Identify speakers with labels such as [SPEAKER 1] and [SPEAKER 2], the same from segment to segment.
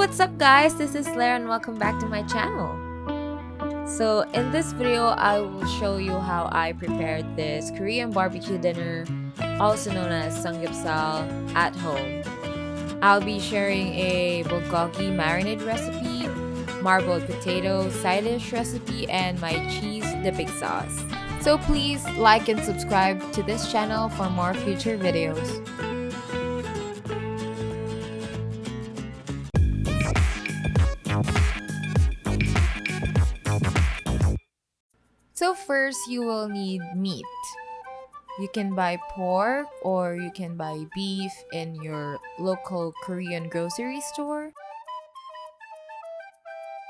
[SPEAKER 1] what's up guys? This is Laire and welcome back to my channel. So in this video, I will show you how I prepared this Korean barbecue dinner, also known as Samgyupsal, at home. I'll be sharing a Bulgogi Marinade recipe, marbled potato side dish recipe, and my cheese dipping sauce. So please like and subscribe to this channel for more future videos. So first, you will need meat. You can buy pork or you can buy beef in your local Korean grocery store.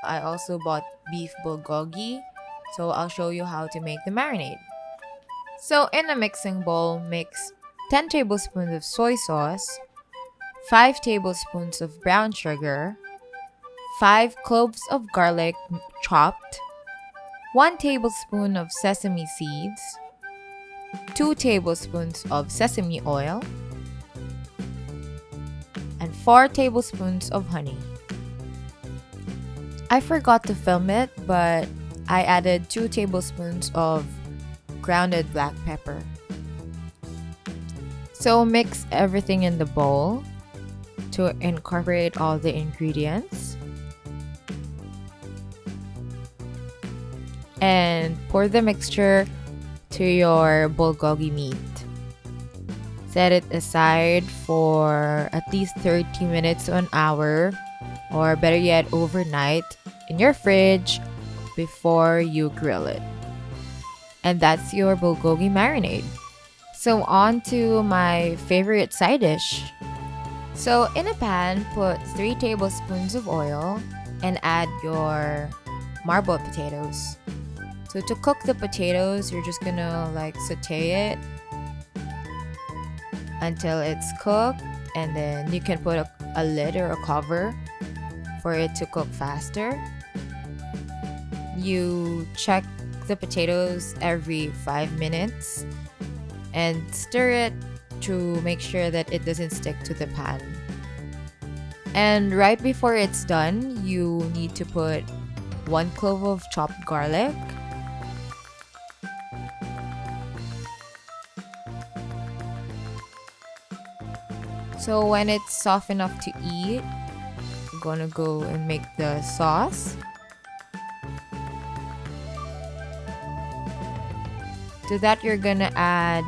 [SPEAKER 1] I also bought beef bulgogi, so I'll show you how to make the marinade. So in a mixing bowl, mix 10 tablespoons of soy sauce, 5 tablespoons of brown sugar, 5 cloves of garlic chopped, 1 tablespoon of sesame seeds, 2 tablespoons of sesame oil, and 4 tablespoons of honey. I forgot to film it, but I added 2 tablespoons of grounded black pepper. So mix everything in the bowl to incorporate all the ingredients. And pour the mixture to your bulgogi meat. Set it aside for at least 30 minutes to an hour, or better yet, overnight in your fridge before you grill it. And that's your bulgogi marinade. So on to my favorite side dish. So in a pan, put 3 tablespoons of oil and add your marbled potatoes. So to cook the potatoes, you're just gonna saute it until it's cooked, and then you can put a lid or a cover for it to cook faster. You check the potatoes every 5 minutes and stir it to make sure that it doesn't stick to the pan. And right before it's done, you need to put 1 clove of chopped garlic, so when it's soft enough to eat, I'm gonna go and make the sauce. To that, you're gonna add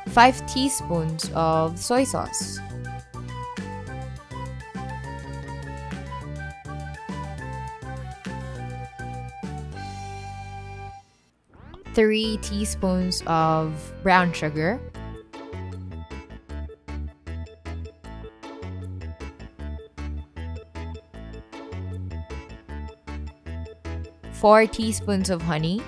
[SPEAKER 1] 5 teaspoons of soy sauce, 3 teaspoons of brown sugar, 4 teaspoons of honey,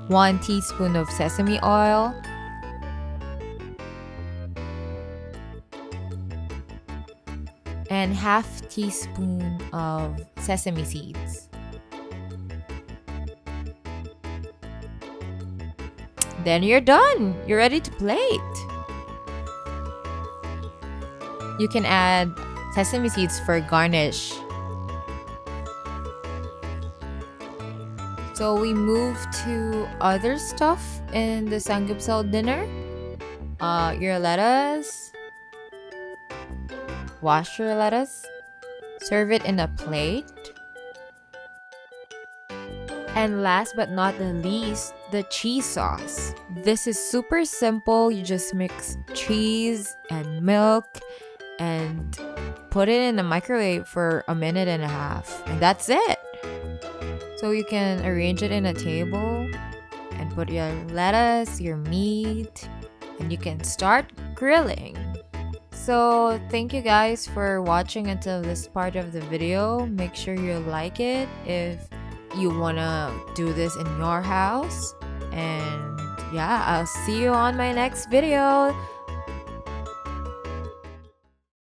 [SPEAKER 1] 1 teaspoon of sesame oil, and half teaspoon of sesame seeds. Then you're done. You're ready to plate. You can add sesame seeds for garnish. So we move to other stuff in the Samgyupsal dinner. Your lettuce. Wash your lettuce. Serve it in a plate. And last but not the least, the cheese sauce. This is super simple. You just mix cheese and milk and put it in the microwave for 1.5 minutes, and that's it. So you can arrange it in a table and put your lettuce, your meat, and you can start grilling. So thank you guys for watching until this part of the video. Make sure you like it if you wanna do this in your house. And yeah, I'll see you on my next video.